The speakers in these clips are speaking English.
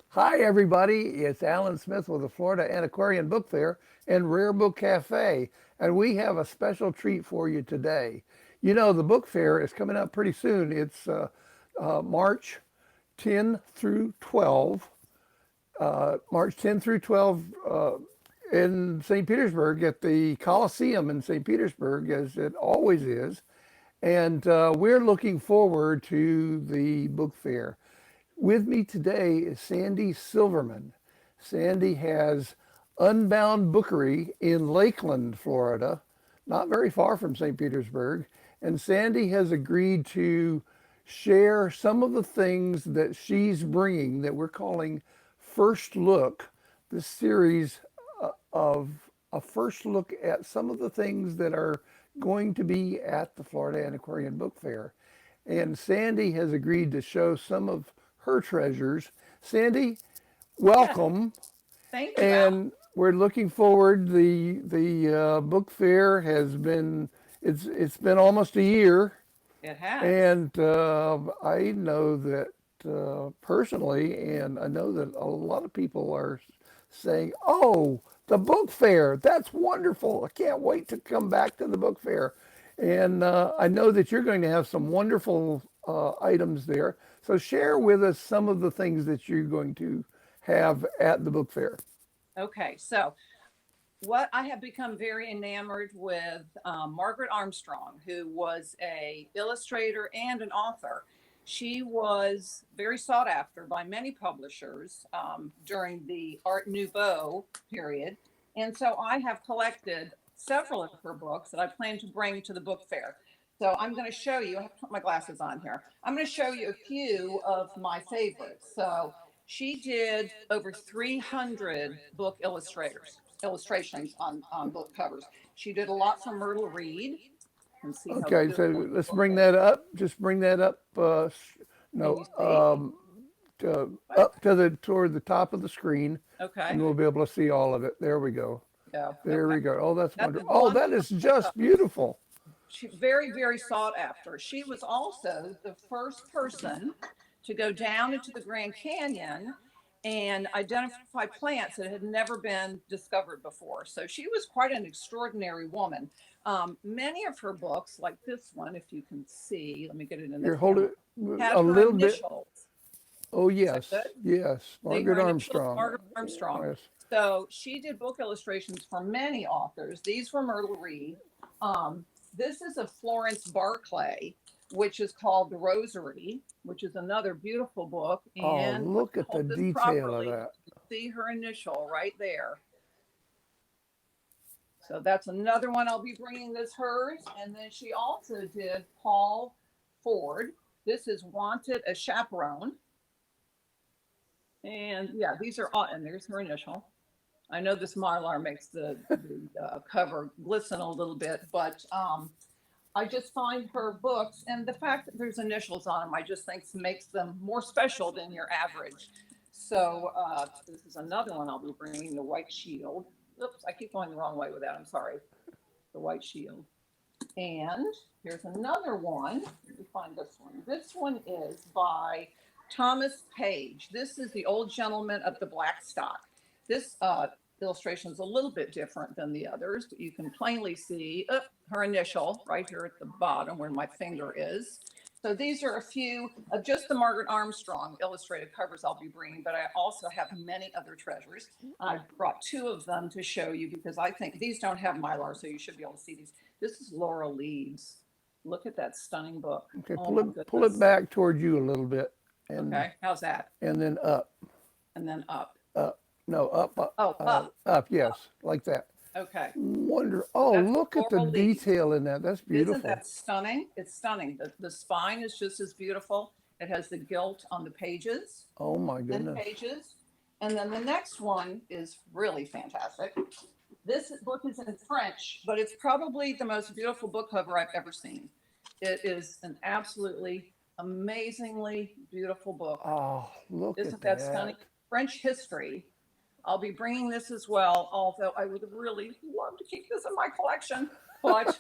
Hi, everybody. It's Alan Smith with the Florida Antiquarian Book Fair and Rare Book Cafe, and we have a special treat for you today. You know, the book fair is coming up pretty soon. It's March 10 through 12. March 10 through 12 in St. Petersburg at the Coliseum in St. Petersburg, as it always is. And we're looking forward to the book fair. With me today is Sandi Silverman. Sandi has Unbound Bookery in Lakeland, Florida, not very far from St. Petersburg. And Sandi has agreed to share some of the things that she's bringing that we're calling First Look, this series of a first look at some of the things that are going to be at the Florida Antiquarian Book Fair. And Sandi has agreed to show some of her treasures. Sandi, welcome. Thank you. And we're looking forward. The book fair has been it's been almost a year, It has. and I know that personally, and I know that a lot of people are saying, "Oh, the book fair! That's wonderful! I can't wait to come back to the book fair." And I know that you're going to have some wonderful items there. So share with us some of the things that you're going to have at the book fair. Okay, so what I have become very enamored with Margaret Armstrong, who was a illustrator and an author. She was very sought after by many publishers during the Art Nouveau period. And so I have collected several of her books that I plan to bring to the book fair. So I'm going to show you, I have to put my glasses on here. I'm going to show you a few of my favorites. So she did over 300 book illustrations on book covers. She did a lot for Myrtle Reed. And see how Okay, so let's bring that up. Just bring that up. No, up to toward the top of the screen, Okay. and we'll be able to see all of it. There we go. There we go. Oh, that's wonderful. Oh, one that is just beautiful. She's very, very sought after. She was also the first person to go down into the Grand Canyon and identify plants that had never been discovered before. So she was quite an extraordinary woman. Many of her books, like this one, if you can see, let me get it in Here, the hold camera, it had a her little bit. initials. Oh, Is that yes, good? yes. See Margaret her initials, Armstrong. Margaret Armstrong. Yes. So she did book illustrations for many authors. These were Myrtle Reed. This is a Florence Barclay, which is called The Rosary, which is another beautiful book. And Oh, look at the hold this detail properly, of that. see her initial right there. So that's another one I'll be bringing that's hers. And then she also did Paul Ford. This is Wanted a Chaperone. And yeah, these are all, and there's her initial. I know this Mylar makes the cover glisten a little bit, but I just find her books and the fact that there's initials on them, I just think makes them more special than your average. So this is another one I'll be bringing, the White Shield. Oops, I keep going the wrong way with that. I'm sorry. The White Shield. And here's another one. Let me find this one. This one is by Thomas Page. This is the Old Gentleman of the Black Stock. This illustration is a little bit different than the others, but you can plainly see her initial right here at the bottom where my finger is. So these are a few of just the Margaret Armstrong illustrated covers I'll be bringing, but I also have many other treasures. I brought two of them to show you because I think these don't have Mylar, so you should be able to see these. This is Laurel Leaves. Look at that stunning book. Okay, Oh, pull it back towards you a little bit. And, okay, how's that? And then up. And then up. Up. No, up, up. Oh, up. Up, yes, like that. Okay. Oh, That's look at the Laurel Leaves. detail in that. That's beautiful. Isn't that stunning? It's stunning. The spine is just as beautiful. It has the gilt on the pages. Oh my goodness. Pages. And then the next one is really fantastic. This book is in French, but it's probably the most beautiful book cover I've ever seen. It is an absolutely amazingly beautiful book. Oh, look Isn't at that stunning? French history. I'll be bringing this as well, although I would really love to keep this in my collection, but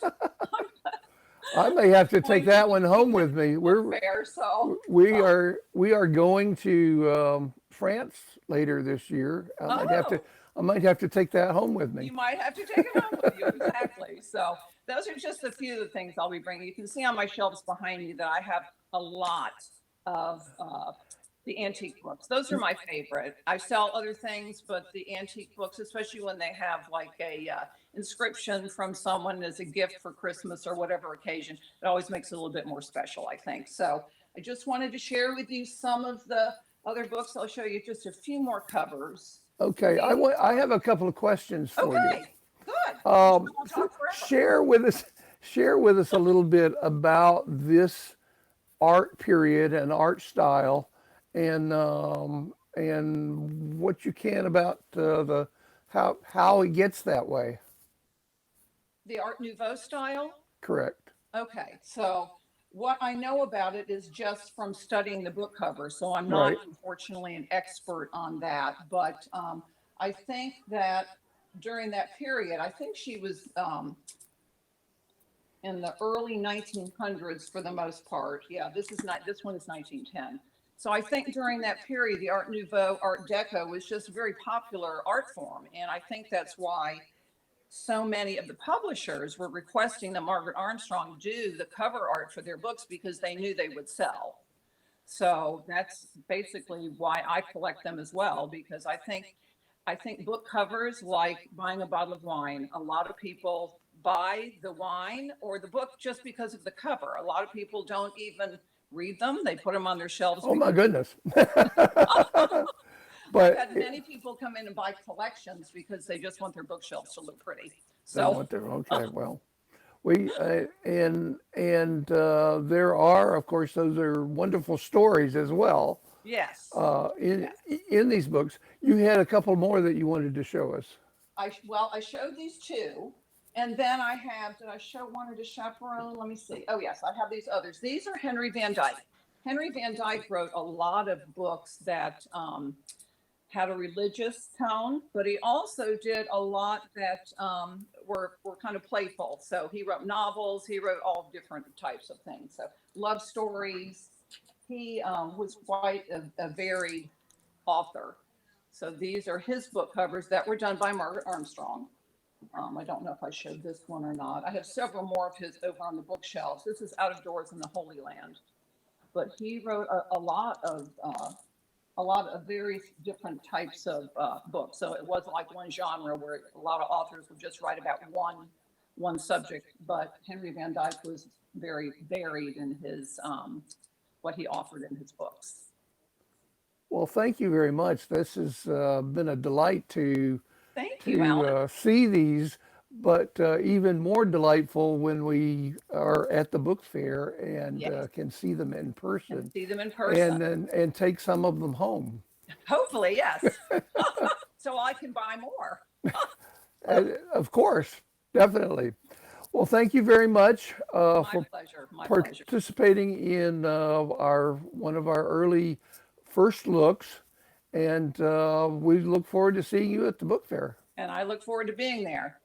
I may have to take Going to that one home with me. book fair. So, We are going to France later this year. oh, I might have to take that home with me. you might have to take it home with you. Exactly. So those are just a few of the things I'll be bringing. You can see on my shelves behind me that I have a lot of the antique books. Those are my favorite. I sell other things, but the antique books, especially when they have like a inscription from someone as a gift for Christmas or whatever occasion, it always makes it a little bit more special, I think. So I just wanted to share with you some of the other books. I'll show you just a few more covers. Okay, I have a couple of questions for you. Okay, good. Um, I'll talk forever. share with us a little bit about this art period and art style, and what you can about the how it gets that way. The Art Nouveau style. Correct. Okay, so what I know about it is just from studying the book cover. So I'm not, Right. unfortunately, an expert on that. But I think that during that period, I think she was in the early 1900s for the most part. Yeah, this one is 1910. So I think during that period, the Art Nouveau, Art Deco was just a very popular art form. And I think that's why so many of the publishers were requesting that Margaret Armstrong do the cover art for their books because they knew they would sell. So that's basically why I collect them as well, because I think book covers, like buying a bottle of wine, a lot of people buy the wine or the book just because of the cover. A lot of people don't even read them. They put them on their shelves Oh my because goodness. I've But had many people come in and buy collections because they just want their bookshelves to look pretty. they So, want their okay. Well, we and there are, of course, those are wonderful stories as well. yes, Uh, in yes. in these books, you had a couple more that you wanted to show us. I showed these two, and then I have, did I show one or to chaperone? Let me see. Oh, yes, I have these others. These are Henry Van Dyke. Henry Van Dyke wrote a lot of books that had a religious tone, but he also did a lot that were kind of playful. So he wrote novels, he wrote all different types of things. So love stories. He was quite a varied author. So these are his book covers that were done by Margaret Armstrong. I don't know if I showed this one or not. I have several more of his over on the bookshelves. This is Out of Doors in the Holy Land. But he wrote a lot of various different types of books. So it wasn't like one genre where a lot of authors would just write about one subject. But Henry Van Dyke was very varied in his what he offered in his books. Well, thank you very much. This has been a delight Thank you, to Alan. see these, but even more delightful when we are at the book fair and Yes, can see them in and person, see them in person. and take some of them home. Hopefully, yes. So I can buy more. Of course, definitely. Well, thank you very much My for pleasure. My pleasure. participating in our one of our early first looks, and we look forward to seeing you at the book fair. And I look forward to being there.